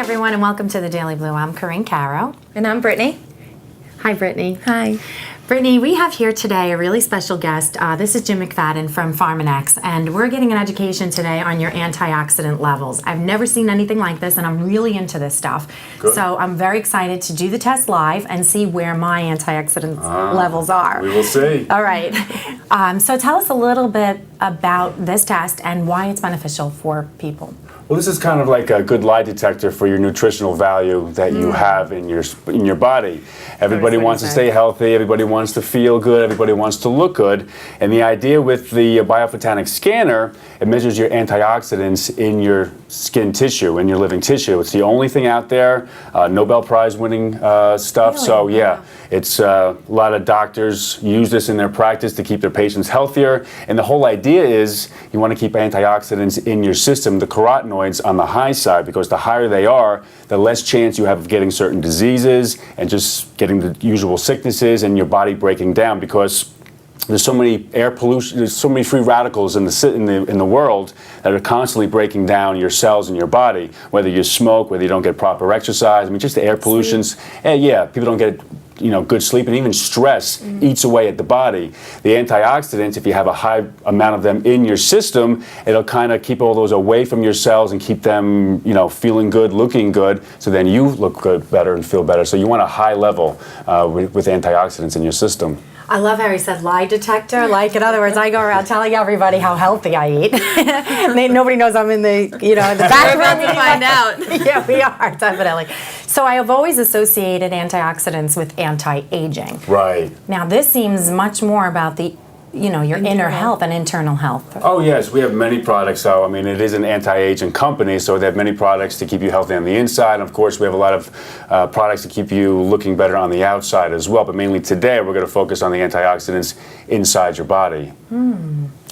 everyone, and welcome to the Daily Blue. I'm Corinne Caro. And I'm Brittany. Hi, Brittany. Hi. Brittany, we have here today a really special guest. This is Jim McFadden from Pharmanex, and we're getting an education today on your antioxidant levels. I've never seen anything like this, and I'm really into this stuff. Good. So I'm very excited to do the test live and see where my antioxidant levels are. We will see. All right. So tell us a little bit about this test and why it's beneficial for people. Well, this is kind of like a good lie detector for your nutritional value that you have in your body. Everybody wants to stay healthy. Everybody wants to feel good. Everybody wants to look good. And the idea with the biophotonic scanner, it measures your antioxidants in your skin tissue, in your living tissue. It's the only thing out there, Nobel Prize winning stuff. Really? So yeah, it's a lot of doctors use this in their practice to keep their patients healthier. And the whole idea is you want to keep antioxidants in your system, the carotenoids, on the high side, because the higher they are, the less chance you have of getting certain diseases and just getting the usual sicknesses and your body breaking down, because there's so many air pollution, there's so many free radicals in the world that are constantly breaking down your cells in your body, whether you smoke, whether you don't get proper exercise. I mean, just the air pollutions. Yeah, people don't get good sleep, and even stress eats away at the body. The antioxidants, if you have a high amount of them in your system, it'll kind of keep all those away from your cells and keep them, feeling good, looking good, so then you look good, better, and feel better. So you want a high level with antioxidants in your system. I love how he said lie detector. Like, in other words, I go around telling everybody how healthy I eat. Nobody knows I'm in the, in the back room. We're about to find out. Yeah, we are, definitely. So I have always associated antioxidants with anti-aging. Right. Now, this seems much more about the, your inner health and internal health. Oh yes, we have many products. So I mean, it is an anti-aging company, so they have many products to keep you healthy on the inside. And of course, we have a lot of products to keep you looking better on the outside as well. But mainly today, we're going to focus on the antioxidants inside your body.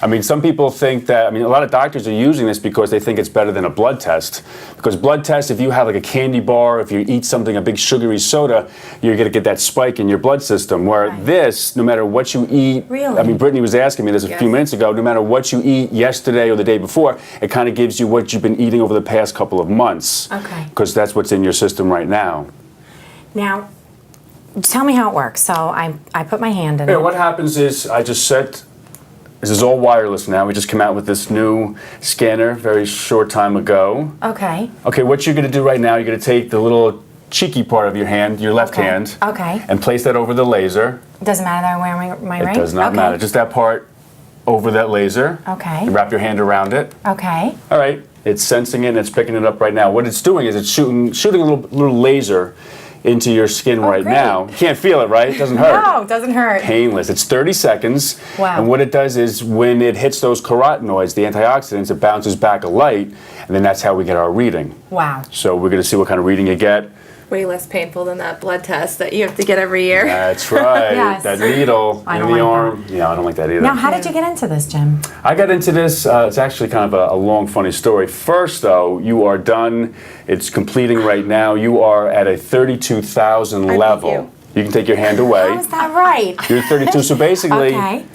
I mean, some people think that, a lot of doctors are using this because they think it's better than a blood test. Because blood tests, if you have like a candy bar, if you eat something, a big sugary soda, you're going to get that spike in your blood system. Where this, no matter what you eat, Really? Brittany was asking me this a few minutes ago, no matter what you eat yesterday or the day before, it kind of gives you what you've been eating over the past couple of months. Okay. Because that's what's in your system right now. Now, tell me how it works. So I put my hand in Yeah, it. what happens is I just set. This is all wireless now. We just came out with this new scanner very short time ago. Okay. Okay, what you're going to do right now, you're going to take the little cheeky part of your hand, your left hand, and place that over the laser. Doesn't matter that I'm wearing my ring? It does not matter. Just that part over that laser. Okay. You wrap your hand around it. Okay. All right. It's sensing it and it's picking it up right now. What it's doing is it's shooting a little laser into your skin right great. now. You can't feel it, right? It doesn't hurt. No, it doesn't hurt. Painless. It's 30 seconds. Wow. And what it does is when it hits those carotenoids, the antioxidants, it bounces back a light, and then that's how we get our reading. Wow. So we're going to see what kind of reading you get. Way less painful than that blood test that you have to get every year. That's right. Yes. That needle I in don't the like arm. Yeah, I don't like that either. Now, how did you get into this, Jim? I got into this, it's actually kind of a long, funny story. First, though, you are done. It's completing right now. You are at a 32,000 level. You can take your hand away. How is that right? You're 32, so basically, Okay.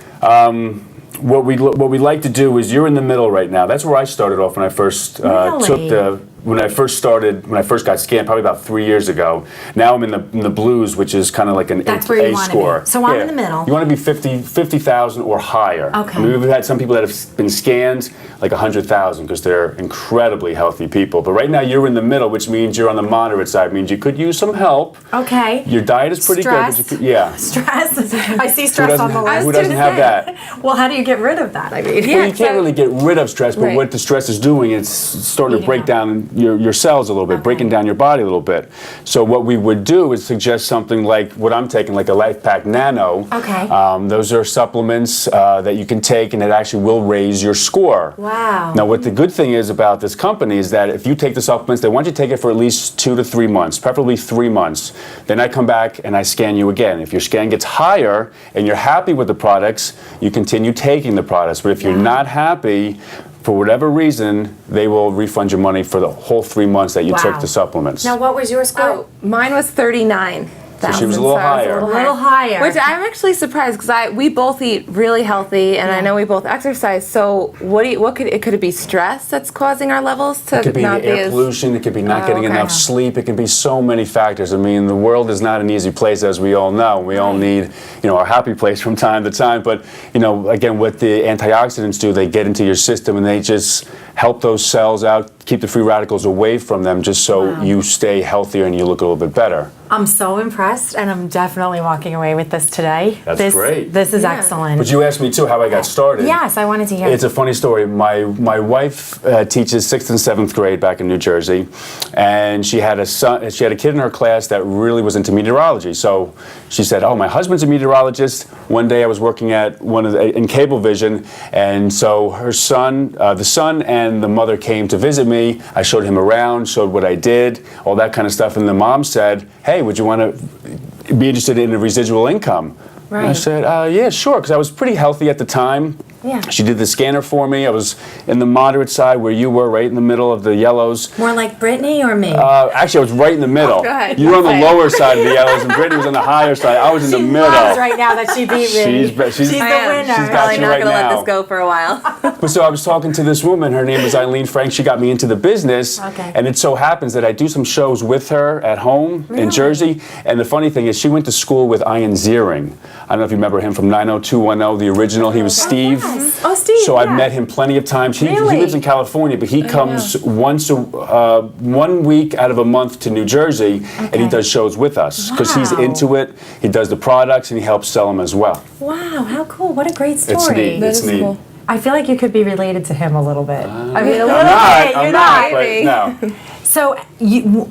what we like to do is you're in the middle right now. That's where I started off when I first Really? when I first got scanned, probably about 3 years ago. Now I'm in the blues, which is kind of like an That's where you A wanna score. be. So I'm in the middle. You want to be 50,000 or higher. Okay. We've had some people that have been scanned like 100,000 because they're incredibly healthy people. But right now you're in the middle, which means you're on the moderate side. Means you could use some help. Okay. Your diet is pretty Stress. good. But you could, yeah. Stress. I see stress on the list. Who doesn't have that? Well, how do you get rid of that? I mean, Well, you can't really get rid of stress, but Right. what the stress is doing, it's starting Eating to break up. down your cells a little bit, Okay. breaking down your body a little bit. So what we would do is suggest something like what I'm taking, like a Life Pack Nano. Okay. Those are supplements that you can take, and it actually will raise your score. Wow. Now, what the good thing is about this company is that if you take the supplements, they want you to take it for at least 2 to 3 months, preferably 3 months. Then I come back and I scan you again. If your scan gets higher and you're happy with the products, you continue taking the products. But if you're not happy, for whatever reason, they will refund your money for the whole 3 months that you took the supplements. Now, what was your score? Oh, mine was 39. So she was a little higher. A little higher. Which I'm actually surprised because we both eat really healthy, and I know we both exercise. So could it be stress that's causing our levels to It could be not the air pollution. It could be not getting enough sleep. It can be so many factors. I mean, the world is not an easy place, as we all know. We all need, our happy place from time to time. But again, what the antioxidants do, they get into your system and they just help those cells out, keep the free radicals away from them, just so you stay healthier and you look a little bit better. I'm so impressed, and I'm definitely walking away with this today. That's great. This is excellent. But you asked me too how I got started. Yes, I wanted to hear. It's a funny story. My wife teaches 6th and 7th grade back in New Jersey, and she had a son. She had a kid in her class that really was into meteorology. So she said, "Oh, my husband's a meteorologist." One day I was working at in Cablevision, and so her son, the son and the mother came to visit me. I showed him around, showed what I did, all that kind of stuff, and the mom said, "Hey, would you want to be interested in a residual income?" Right. And I said, "Yeah, sure," because I was pretty healthy at the time. Yeah. She did the scanner for me. I was in the moderate side where you were, right in the middle of the yellows. More like Brittany or me? Actually, I was right in the middle. Go ahead. You were on the lower side of the yellows, and Brittany was on the higher side. I was in the middle. She loves right now that she beat me. She's the winner. She's She's got Probably you not right gonna now. let this go for a while. But so I was talking to this woman. Her name was Eileen Frank. She got me into the business. Okay. And it so happens that I do some shows with her at home in Jersey. And the funny thing is, she went to school with Ian Ziering. I don't know if you remember him from 90210, the original. He was Steve. Yes. Oh, Steve. So I've met him plenty of times. He lives in California, but he comes once 1 week out of a month to New Jersey, and he does shows with us because he's Wow. into it. He does the products, and he helps sell them as well. Wow, how cool. What a great story. It's neat. It's neat. cool. I feel like you could be related to him a little bit. I mean, a little I'm bit. not, You're I'm not. not, but no. So,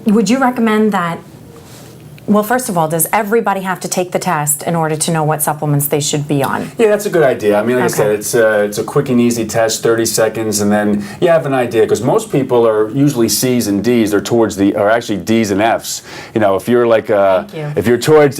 would you recommend that? Well, first of all, does everybody have to take the test in order to know what supplements they should be on? Yeah, that's a good idea. I mean, like I Okay. said, it's a quick and easy test, 30 seconds, and then you have an idea. Because most people are usually C's and D's. They're or actually D's and F's. If you're like Thank you. if you're towards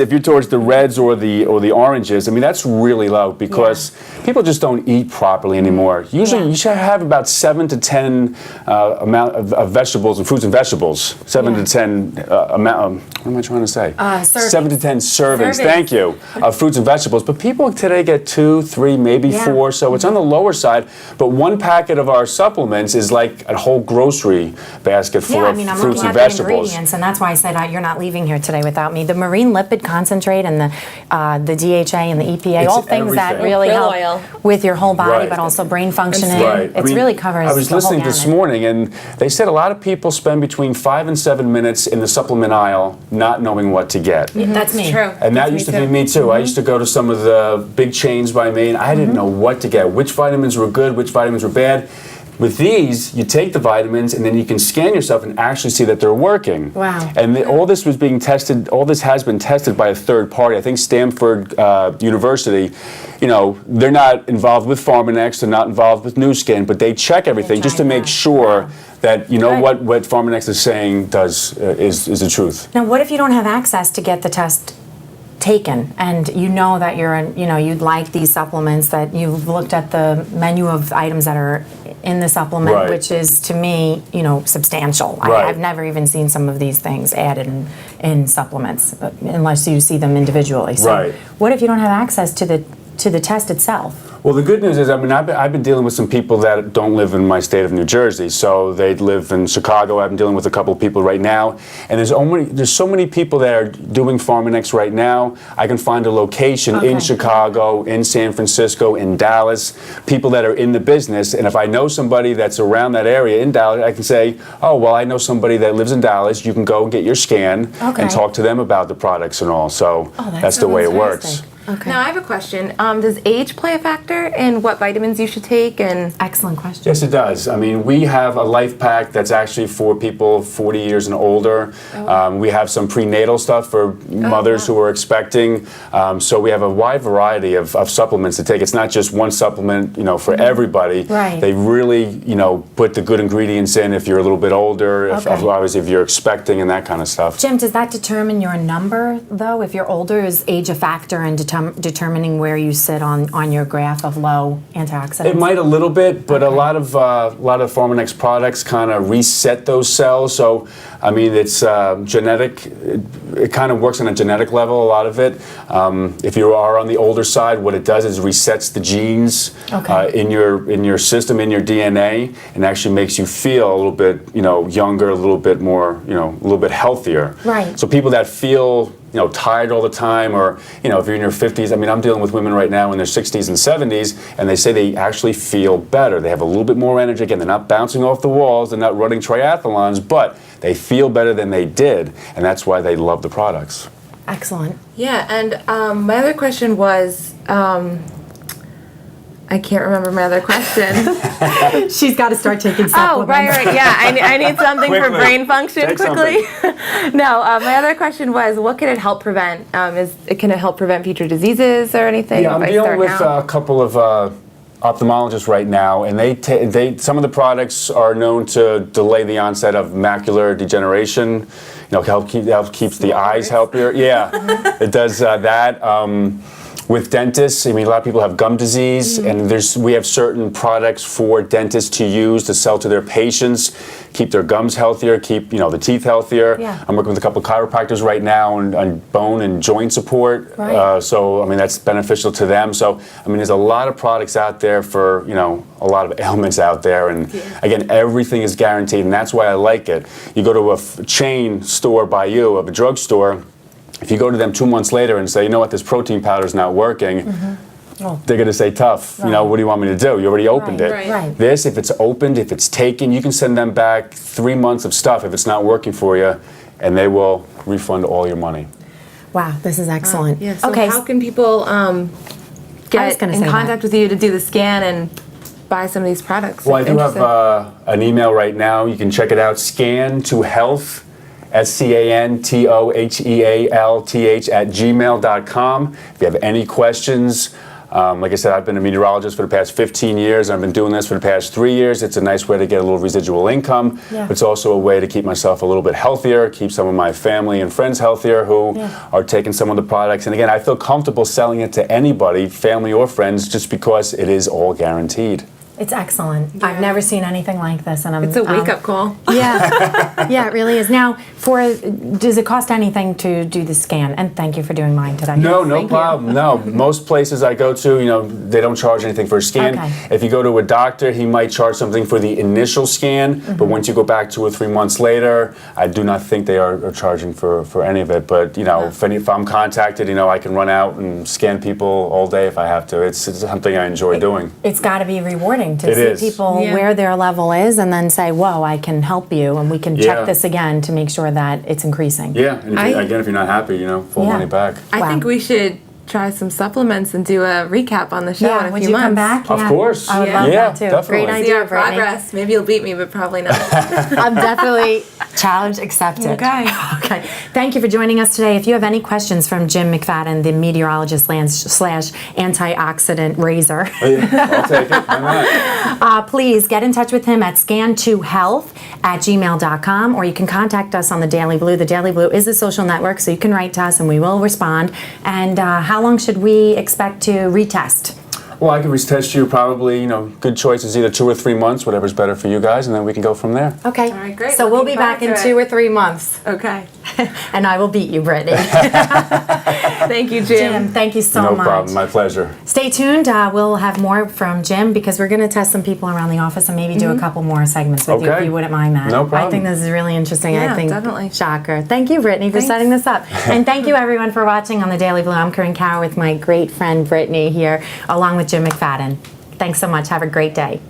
the reds or the oranges, I mean that's really low because people just don't eat properly anymore. Usually, you should have about 7 to 10 amount of vegetables and fruits and vegetables. 7 to 10 amount. What am I trying to say? Servings. 7 to 10 servings. Servings. Thank you. Of fruits and vegetables. But people today get 2, 3, maybe 4. So it's on the lower side. But one packet of our supplements is like a whole grocery basket full Yeah, of I'm fruits looking and at the vegetables. ingredients, and that's why I said you're not leaving here today without me. The marine lipid concentrate and the DHA and the EPA, It's all things that everything. really Krill help oil. with your whole body, Right. but also brain functioning. Right. It really covers I was the listening whole this gamut. morning, and they said a lot of people spend between 5 and 7 minutes in the supplement aisle not knowing what to get. That's me. True. And that used to be me too. I used to go to some of the big chains by me, and I didn't know what to get. Which vitamins were good, which vitamins were bad. With these, you take the vitamins, and then you can scan yourself and actually see that they're working. Wow. And all this was being tested. All this has been tested by a third party. I think Stanford University. They're not involved with Pharmanex. They're not involved with New Skin, but they check everything just to make sure that what Pharmanex is saying is the truth. Now, what if you don't have access to get the test taken, and you know that you'd like these supplements, that you've looked at the menu of items that are in the supplement, Right. which is to me, substantial. Right. I've never even seen some of these things added in supplements, unless you see them individually. So Right. what if you don't have access to the test itself? Well, the good news is, I've been dealing with some people that don't live in my state of New Jersey. So they live in Chicago. I've been dealing with a couple of people right now. And there's so many people that are doing Pharmanex right now. I can find a location in Chicago, in San Francisco, in Dallas, people that are in the business. And if I know somebody that's around that area in Dallas, I can say, oh, well, I know somebody that lives in Dallas. You can go and get your scan and talk to them about the products and all. So that's the way it works. Okay. Now I have a question. Does age play a factor in what vitamins you should take? And Excellent question. Yes, it does. I mean, we have a life pack that's actually for people 40 years and older. We have some prenatal stuff for mothers who are expecting. So we have a wide variety of supplements to take. It's not just one supplement, for everybody. Right. They really, put the good ingredients in if you're a little bit older, obviously if you're expecting and that kind of stuff. Jim, does that determine your number, though? If you're older, is age a factor in determining determining where you sit on your graph of low antioxidants? It might a little bit, but a lot of Pharmanex products kind of reset those cells. So, I mean, it's genetic. It kind of works on a genetic level, a lot of it. If you are on the older side, what it does is resets the genes in your system, in your DNA, and actually makes you feel a little bit, younger, a little bit more, a little bit healthier. Right. So people that feel tired all the time, or if you're in your 50s, I mean, I'm dealing with women right now in their 60s and 70s, and they say they actually feel better. They have a little bit more energy. Again, they're not bouncing off the walls, they're not running triathlons, but they feel better than they did, and that's why they love the products. Excellent. Yeah, and my other question was, I can't remember my other question. She's got to start taking supplements. Oh, right. Yeah, I need something for brain function Take quickly. No, my other question was, what can it help prevent? Can it help prevent future diseases or anything? Yeah, I'm dealing with a couple of ophthalmologists right now, and they some of the products are known to delay the onset of macular degeneration. Help keeps the eyes healthier. Yeah, it does that. With dentists, I mean, a lot of people have gum disease, and we have certain products for dentists to use to sell to their patients, keep their gums healthier, keep the teeth healthier. Yeah. I'm working with a couple of chiropractors right now on bone and joint support. Right. So I mean, that's beneficial to them. So I mean, there's a lot of products out there for a lot of ailments out there, and again, everything is guaranteed, and that's why I like it. You go to a chain store by you, of a drugstore. If you go to them 2 months later and say, what, this protein powder is not working, they're going to say, tough. Right. What do you want me to do? You already opened it. Right. This, if it's opened, if it's taken, you can send them back 3 months of stuff if it's not working for you, and they will refund all your money. Wow, this is excellent. Yeah, so okay. how can people get gonna in say contact with you to do the scan and buy some of these products? Well, I if do have interested? an email right now. You can check it out, scan2health, SCANTOHEALTH @gmail.com. If you have any questions, like I said, I've been a meteorologist for the past 15 years. I've been doing this for the past 3 years. It's a nice way to get a little residual income. Yeah. It's also a way to keep myself a little bit healthier, keep some of my family and friends healthier who are taking some of the products. And again, I feel comfortable selling it to anybody, family or friends, just because it is all guaranteed. It's excellent. I've never seen anything like this, and It's a wake-up call. Yeah, yeah, it really is. Now, does it cost anything to do the scan? And thank you for doing mine today. No, no Thank problem. No, most places I go to, they don't charge anything for a scan. Okay. If you go to a doctor, he might charge something for the initial scan, but once you go back 2 or 3 months later, I do not think they are charging for any of it. But if I'm contacted, I can run out and scan people all day if I have to. It's something I enjoy doing. It's got to be rewarding to It see is. people Yeah. where their level is, and then say, "Whoa, I can help you," and we can Yeah. check this again to make sure that it's increasing. Yeah, and if you're not happy, full Yeah. money back. I Wow. think we should try some supplements and do a recap on the show in Yeah, a would few you months. come back? Of course. I would Yeah. love Yeah, that too. definitely. Great See idea, our Brittany. progress. Maybe you'll beat me, but probably not. I'm definitely challenge accepted. Okay. Okay. Thank you for joining us today. If you have any questions from Jim McFadden, the meteorologist / antioxidant razor, I'll take it. Why not? please get in touch with him at scan2health@gmail.com, or you can contact us on the Daily Blue. The Daily Blue is a social network, so you can write to us and we will respond. And how long should we expect to retest? Well, I can retest you probably, good choice is either 2 or 3 months, whatever's better for you guys, and then we can go from there. Okay. All right, great. So we'll be Looking back in forward to 2 it. or 3 months. Okay. And I will beat you, Brittany. Thank you, Jim. Jim, thank you so No much. problem. My pleasure. Stay tuned. We'll have more from Jim because we're going to test some people around the office and maybe do a couple more segments with you if Okay. you wouldn't mind that. No problem. I think this is really interesting. Yeah, I think definitely. Shocker. Thank you, Brittany, for Thanks. setting this up. And thank you, everyone, for watching on the Daily Blue. I'm Corinne Cower with my great friend Brittany here, along with Jim McFadden. Thanks so much. Have a great day.